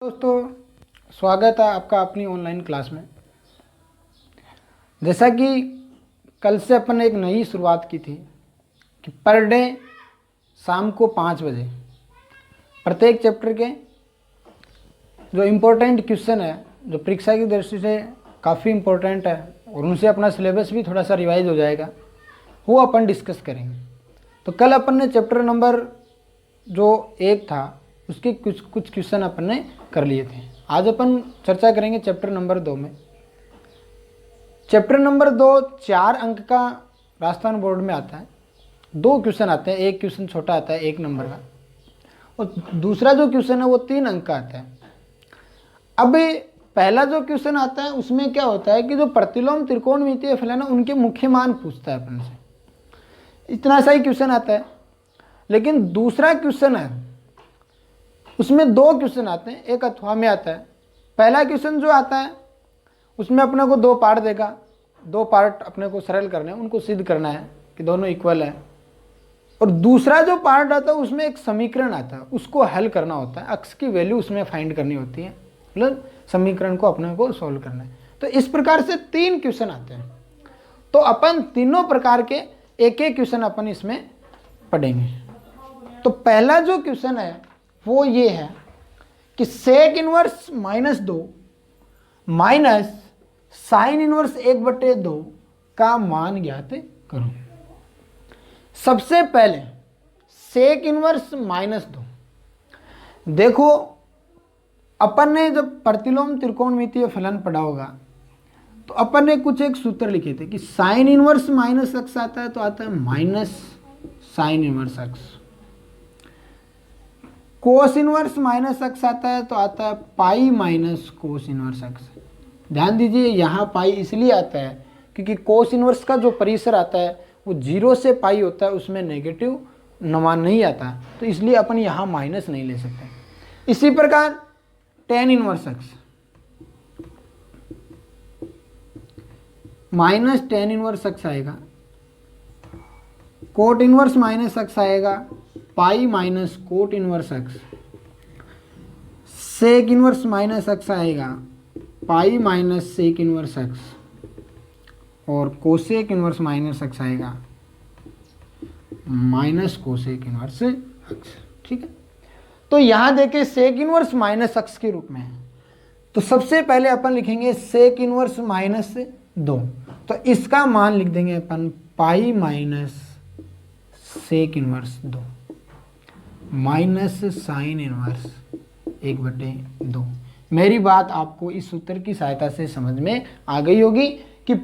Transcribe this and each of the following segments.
दोस्तों, स्वागत है आपका अपनी ऑनलाइन क्लास में। जैसा कि कल से अपन ने एक नई शुरुआत की थी कि पर डे शाम को 5 बजे प्रत्येक चैप्टर के जो इम्पोर्टेंट क्वेश्चन है, जो परीक्षा की दृष्टि से काफ़ी इम्पोर्टेंट है और उनसे अपना सिलेबस भी थोड़ा सा रिवाइज हो जाएगा, वो अपन डिस्कस करेंगे। तो कल अपन ने चैप्टर नंबर जो 1 था उसके कुछ क्वेश्चन अपन ने कर लिए थे। आज अपन चर्चा करेंगे चैप्टर नंबर 2 में। चैप्टर नंबर 2 4 अंक का राजस्थान बोर्ड में आता है। 2 क्वेश्चन आते हैं, एक क्वेश्चन छोटा आता है 1 नंबर का, और दूसरा जो क्वेश्चन है वो 3 अंक का आता है। अब पहला जो क्वेश्चन आता है उसमें क्या होता है कि जो प्रतिलोम त्रिकोणमितीय फलन है उनके मुख्य मान पूछता है अपन से। इतना सा ही क्वेश्चन आता है। लेकिन दूसरा क्वेश्चन है उसमें 2 क्वेश्चन आते हैं, एक अथवा में आता है। पहला क्वेश्चन जो आता है उसमें अपने को 2 पार्ट देगा, 2 पार्ट अपने को सरल करने हैं, उनको सिद्ध करना है कि दोनों इक्वल है। और दूसरा जो पार्ट आता है उसमें एक समीकरण आता है, उसको हल करना होता है, अक्स की वैल्यू उसमें फाइंड करनी होती है, मतलब समीकरण को अपने को सॉल्व करना है। तो इस प्रकार से 3 क्वेश्चन आते हैं। तो अपन तीनों प्रकार के एक एक क्वेश्चन अपन इसमें पढ़ेंगे। तो पहला जो क्वेश्चन है वो ये है कि sec inverse -2 minus sine inverse 1/2 का मान ज्ञात करो। सबसे पहले सेक इनवर्स -2। देखो, अपन ने जब प्रतिलोम त्रिकोणमितीय फलन पढ़ा होगा तो अपन ने कुछ एक सूत्र लिखे थे कि साइन इनवर्स माइनस एक्स आता है तो आता है minus sine inverse x. Cos inverse minus x आता है तो आता है pi minus cos inverse x. ध्यान दीजिए, यहाँ पाई इसलिए आता है क्योंकि कोस इनवर्स का जो परिसर आता है वो 0 से पाई होता है, उसमें नेगेटिव मान नहीं आता, तो इसलिए अपन यहाँ माइनस नहीं ले सकते। इसी प्रकार tan inverse x minus tan inverse x आएगा, कोट इनवर्स माइनस एक्स आएगा, pi minus cot inverse x, sec inverse minus x आएगा, pi minus sec inverse x, और कोसेक इनवर्स माइनस एक्स आएगा, माइनस कोसेक इनवर्स एक्स। ठीक है, तो यहां देखें सेक इनवर्स माइनस एक्स के रूप में है, तो सबसे पहले अपन लिखेंगे सेक इनवर्स -2। तो इसका मान लिख देंगे अपन pi minus sec inverse 2 minus sine inverse 1/2। मेरी बात आपको इस सूत्र की सहायता से समझ में आ गई होगी कि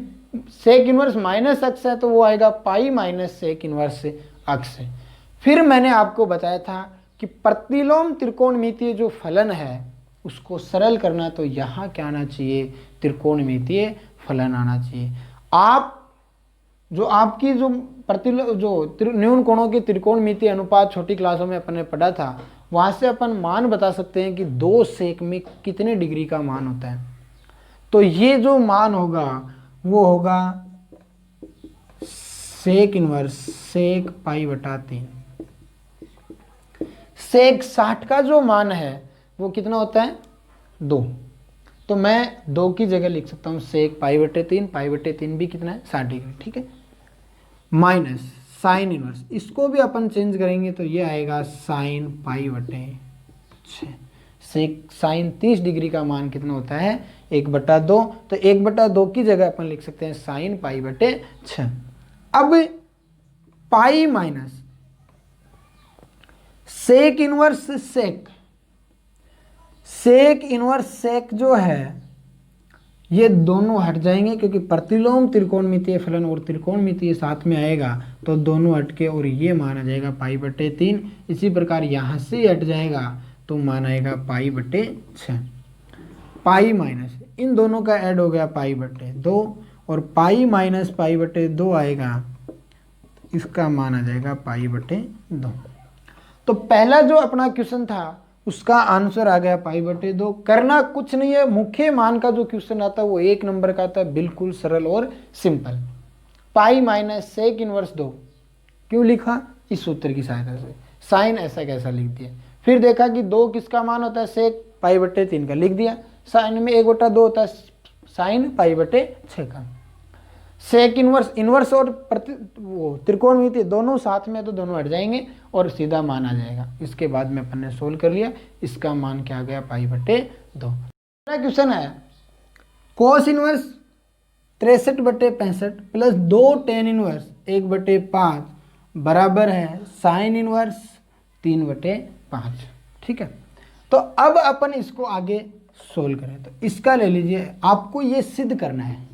सेक इनवर्स माइनस एक्स है तो वो आएगा pi minus sec inverse x है। फिर मैंने आपको बताया था कि प्रतिलोम त्रिकोणमितीय जो फलन है उसको सरल करना, तो यहाँ क्या आना चाहिए, त्रिकोणमितीय फलन आना चाहिए। आप जो आपकी जो न्यून कोणों की त्रिकोणमितीय अनुपात छोटी क्लासों में अपन ने पढ़ा था, वहाँ से अपन मान बता सकते हैं कि 2 सेक में कितने डिग्री का मान होता है। तो ये जो मान होगा वो होगा सेक इनवर्स सेक पाई/3। सेक 60 का जो मान है वो कितना होता है, 2। तो मैं 2 की जगह लिख सकता हूँ सेक पाई/3, पाई/3 भी कितना है, 60 डिग्री। ठीक है, माइनस साइन इनवर्स, इसको भी अपन चेंज करेंगे तो ये आएगा साइन पाई/6। सेक साइन 30 डिग्री का मान कितना होता है, 1/2। तो 1/2 की जगह अपन लिख सकते हैं साइन पाई/6। अब pi minus sec inverse sec, sec inverse sec जो है ये दोनों हट जाएंगे क्योंकि प्रतिलोम त्रिकोणमितीय फलन और त्रिकोणमितीय साथ में आएगा तो दोनों हटके और ये मान आ जाएगा पाई/3। इसी प्रकार यहाँ से हट जाएगा तो मान आएगा पाई/6। पाई माइनस इन दोनों का ऐड हो गया पाई/2, और पाई माइनस पाई/2 आएगा, इसका मान आ जाएगा पाई/2। तो पहला जो अपना क्वेश्चन था उसका आंसर आ गया पाई/2। करना कुछ नहीं है, मुख्य मान का जो क्वेश्चन आता है वो 1 नंबर का आता है, बिल्कुल सरल और simple. Pi minus sec inverse 2 क्यों लिखा, इस सूत्र की सहायता से। साइन ऐसा कैसा लिख दिया। फिर देखा कि 2 किसका मान होता है, सेक पाई बटे 3 का लिख दिया। साइन में 1/2 होता है, साइन पाई बटे 6 का। सेक इनवर्स, इनवर्स और वो त्रिकोणमिति दोनों साथ में तो दोनों हट जाएंगे और सीधा मान आ जाएगा। इसके बाद में अपन ने सोल्व कर लिया, इसका मान क्या आ गया पाई बटे 2। क्वेश्चन है कोस इनवर्स 63 बटे 65 प्लस 2 टेन इनवर्स 1/5 बराबर है साइन इनवर्स 3/5। ठीक है, तो अब अपन इसको आगे सोल्व करें। तो इसका ले लीजिए, आपको ये सिद्ध करना है।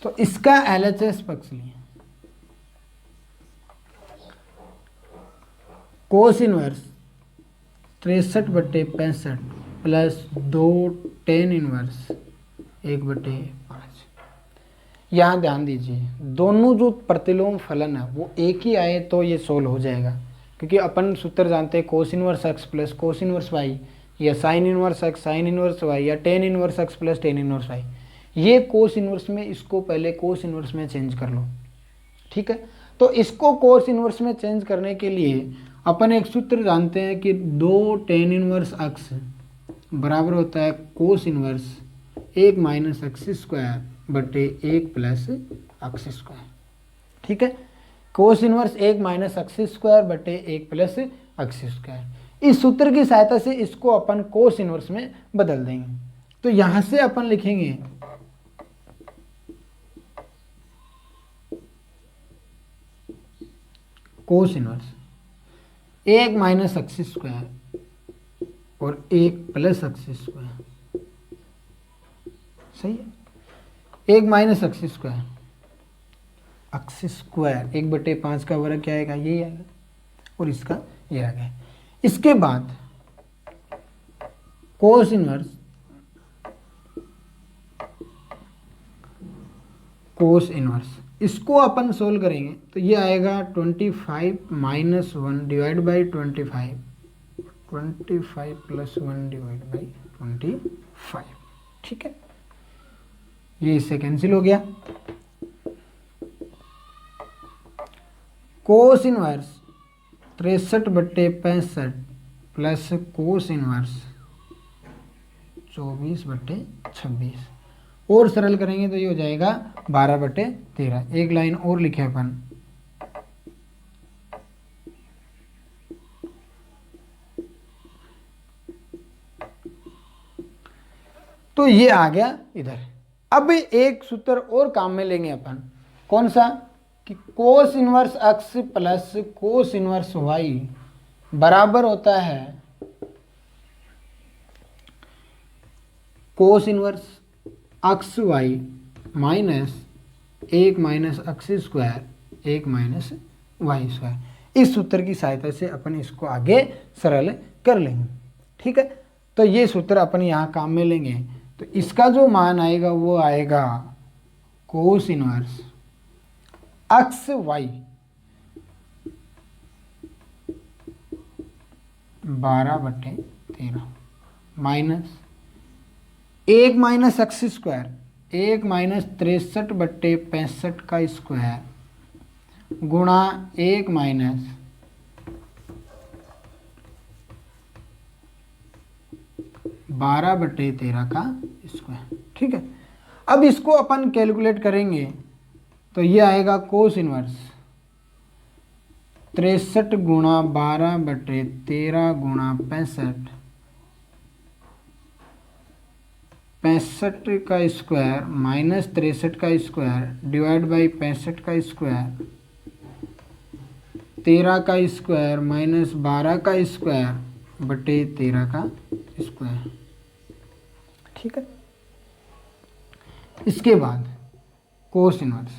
तो इसका LHS पक्ष लिए कोस इनवर्स 63 बटे 65 प्लस 2 टेन इनवर्स 1/5। यहाँ ध्यान दीजिए, दोनों जो प्रतिलोम फलन है वो एक ही आए तो ये सोल्व हो जाएगा, क्योंकि अपन सूत्र जानते हैं cos inverse x plus cos inverse y, या sine inverse x sine inverse y, या tan inverse x plus tan inverse y. ये कोस इनवर्स में, इसको पहले कोस इनवर्स में चेंज कर लो। ठीक है, तो इसको कोस इनवर्स में चेंज करने के लिए अपन एक सूत्र जानते हैं कि 2 टेन इनवर्स एक्स बराबर होता है cos inverse 1 minus x square बटे 1 प्लस एक्स स्क्वायर। ठीक है, cos inverse 1 minus x square बटे 1 प्लस एक्स स्क्वायर। इस सूत्र की सहायता से इसको अपन कोस इनवर्स में बदल देंगे। तो यहां से अपन लिखेंगे कोस इनवर्स 1 माइनस एक्स स्क्वायर और 1 प्लस एक्स स्क्वायर। सही है, 1 minus x square, x square 1/5 का वर्ग क्या आएगा, यही आएगा, और इसका ये आ गया। इसके बाद कोस इनवर्स इसको अपन सोल्व करेंगे तो ये आएगा 25 minus 1 divide by 25 plus 1 divide by 25। ठीक है, ये इससे कैंसिल हो गया। कोस इनवर्स 63 बटे 65 प्लस कोस इनवर्स 24 बटे 26, और सरल करेंगे तो ये हो जाएगा 12/13। एक लाइन और लिखे अपन, तो ये आ गया इधर। अब एक सूत्र और काम में लेंगे अपन, कौन सा, कि cos inverse x plus cos inverse y बराबर होता है cos inverse x y minus 1 minus x square 1 minus y square. इस सूत्र की सहायता से अपन इसको आगे सरल कर लेंगे। ठीक है, तो ये सूत्र अपन यहाँ काम में लेंगे। तो इसका जो मान आएगा वो आएगा cos inverse x y 12/13 minus 1 minus x square 1 minus 63 बटे 65 का स्क्वायर गुणा 1 माइनस 12/13 का स्क्वायर। ठीक है, अब इसको अपन कैलकुलेट करेंगे तो ये आएगा कोस इनवर्स 63 गुणा 12/13 गुणा 65 का स्क्वायर माइनस 63 का स्क्वायर डिवाइड बाई 65 का स्क्वायर 13 का स्क्वायर माइनस 12 का स्क्वायर बटे 13 का स्क्वायर। ठीक है, इसके बाद कोस इनवर्स,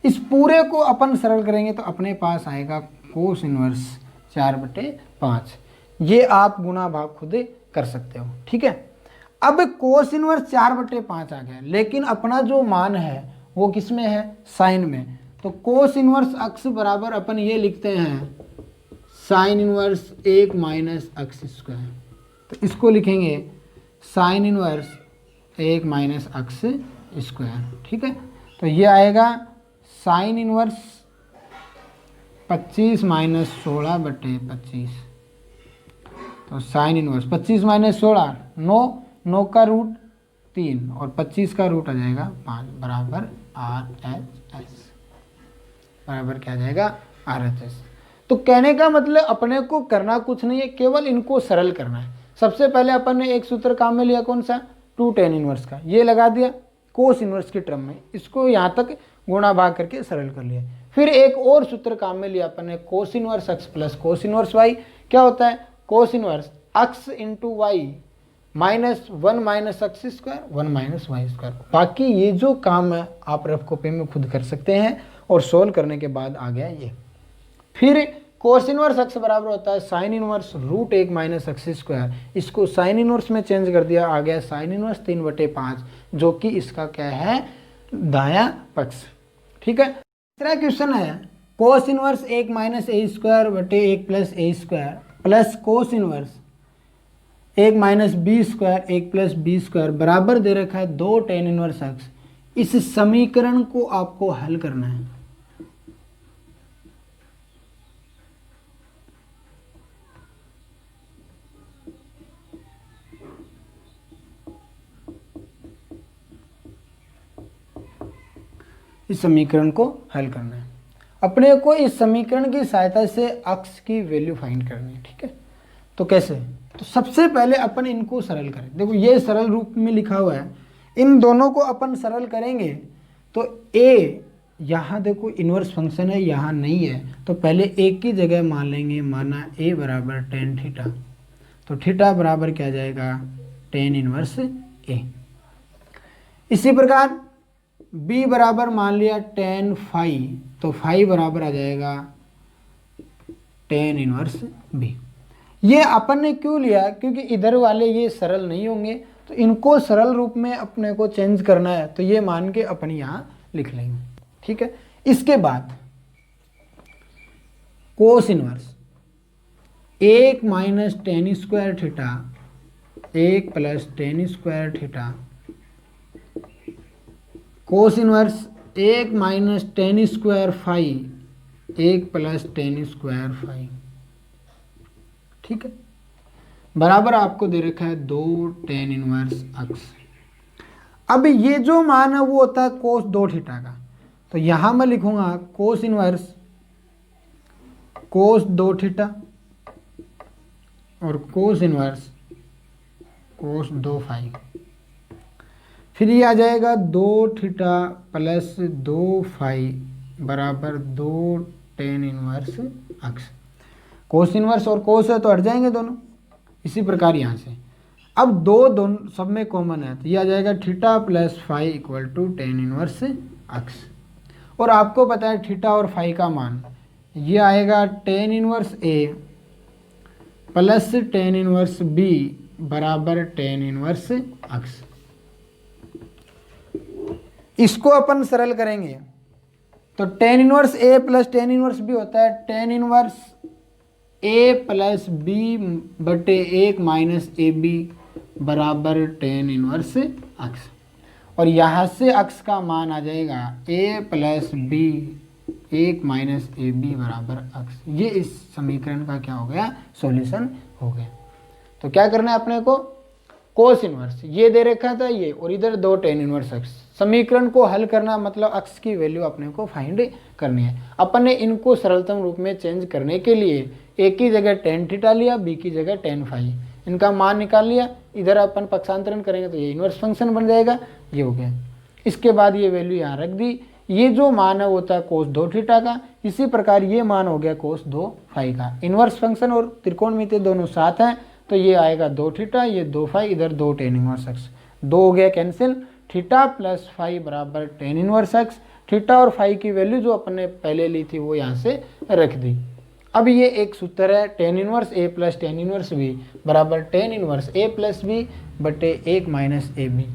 इस पूरे को अपन सरल करेंगे तो अपने पास आएगा कोस इनवर्स 4/5। ये आप गुणा भाग खुद कर सकते हो। ठीक है, अब कोस इनवर्स 4/5 आ गया, लेकिन अपना जो मान है वो किस में है, साइन में। तो कोस इनवर्स एक्स बराबर अपन ये लिखते हैं sine inverse 1 minus x square. तो इसको लिखेंगे sine inverse 1 minus x square. ठीक है, तो ये आएगा साइन इनवर्स 25 माइनस 16 बटे 25। तो साइन इनवर्स 25 माइनस 16 9, 9 का रूट 3 और 25 का रूट आ जाएगा 5 बराबर RHS। बराबर क्या आ जाएगा RHS। तो कहने का मतलब अपने को करना कुछ नहीं है, केवल इनको सरल करना है। सबसे पहले अपन ने एक सूत्र काम में लिया, कौन सा, 2 tan इनवर्स का, ये लगा दिया कोस इनवर्स की टर्म में, इसको यहाँ तक गुणा भाग करके सरल कर लिया। फिर एक और सूत्र काम में लिया अपन ने, cos inverse x plus cos inverse y। क्या होता है, cos inverse x into y minus 1 minus x square 1 minus y square. बाकी ये जो काम है आप रफ कॉपी में खुद कर सकते हैं और सोल्व करने के बाद आ गया ये। फिर कोस इनवर्स x बराबर होता है sine inverse root 1 minus x square, इसको साइन इनवर्स में चेंज कर दिया, आ गया साइन इनवर्स 3/5, जो कि इसका क्या है, दायां पक्ष। ठीक है। तीसरा क्वेश्चन है cos inverse 1 minus A square बटे 1 plus A square plus cos inverse 1 minus B square 1 plus B square बराबर दे रखा है 2 tan इनवर्स x। इस समीकरण को आपको हल करना है। इस समीकरण को हल करना है अपने को। इस समीकरण की सहायता से x की वैल्यू फाइंड करनी है। ठीक है। तो कैसे, तो सबसे पहले अपन इनको सरल करें। देखो ये सरल रूप में लिखा हुआ है, इन दोनों को अपन सरल करेंगे तो a यहाँ देखो इनवर्स फंक्शन है, यहाँ नहीं है, तो पहले a की जगह मान लेंगे, माना a बराबर tan थीटा, तो थीटा बराबर क्या जाएगा, tan इनवर्स a। इसी प्रकार b बराबर मान लिया tan फाई, तो फाई बराबर आ जाएगा tan इनवर्स b। ये अपन ने क्यों लिया, क्योंकि इधर वाले ये सरल नहीं होंगे, तो इनको सरल रूप में अपने को चेंज करना है, तो ये मान के अपन यहाँ लिख लेंगे। ठीक है। इसके बाद cos inverse 1 minus tan square theta 1 plus tan square theta, cos inverse 1 minus tan square phi 1 plus tan square phi. ठीक है। बराबर आपको दे रखा है 2 tan इनवर्स x। अब ये जो मान है वो होता है कोस 2 थीटा का, तो यहां मैं लिखूंगा कोस इनवर्स कोस 2 थीटा और कोस इनवर्स कोस 2 फाई। फिर ये आ जाएगा 2 थीटा प्लस 2 फाई बराबर 2 tan inverse x। Cos inverse और कोस है तो हट जाएंगे दोनों। इसी प्रकार यहाँ से अब दोनों सब में कॉमन है, तो ये आ जाएगा theta plus phi equal to tan inverse x। और आपको पता है थीटा और फाई का मान, ये आएगा tan inverse a plus tan inverse b बराबर tan इनवर्स x। इसको अपन सरल करेंगे तो tan inverse a plus tan inverse b होता है tan inverse a plus b बटे 1 माइनस ए बी बराबर tan इनवर्स x। और यहाँ से x का मान आ जाएगा a plus b 1 minus a b बराबर x। ये इस समीकरण का क्या हो गया, सॉल्यूशन हो गया। तो क्या करना है अपने को, कोस इनवर्स ये दे रखा था ये, और इधर 2 tan इनवर्स x। समीकरण को हल करना मतलब x की वैल्यू अपने को फाइंड करनी है। अपन ने इनको सरलतम रूप में चेंज करने के लिए a की जगह tan थीटा लिया, b की जगह tan फाई, इनका मान निकाल लिया। इधर अपन पक्षांतरण करेंगे तो ये इनवर्स फंक्शन बन जाएगा, ये हो गया। इसके बाद ये वैल्यू यहाँ रख दी। ये जो मान है वो होता है कोस 2 थीटा का, इसी प्रकार ये मान हो गया कोस 2 फाई का। इनवर्स फंक्शन और त्रिकोणमिति दोनों साथ हैं, तो ये आएगा 2 थीटा, ये 2 फाई, इधर 2 tan इनवर्स x। 2 हो गया कैंसिल, थीटा प्लस फाई बराबर tan इनवर्स x। थीटा और फाई की वैल्यू जो अपन ने पहले ली थी वो यहाँ से रख दी। अब ये एक सूत्र है tan inverse a plus tan inverse b बराबर tan inverse a plus b बटे 1 माइनस ए बी।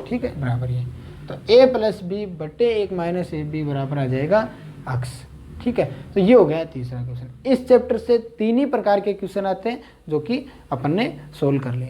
ठीक है, बराबर ये, तो a प्लस बी बटे 1 माइनस ए बी बराबर आ जाएगा x। ठीक है, तो ये हो गया तीसरा क्वेश्चन। इस चैप्टर से 3 ही प्रकार के क्वेश्चन आते हैं जो कि अपन ने सोल्व कर लिए।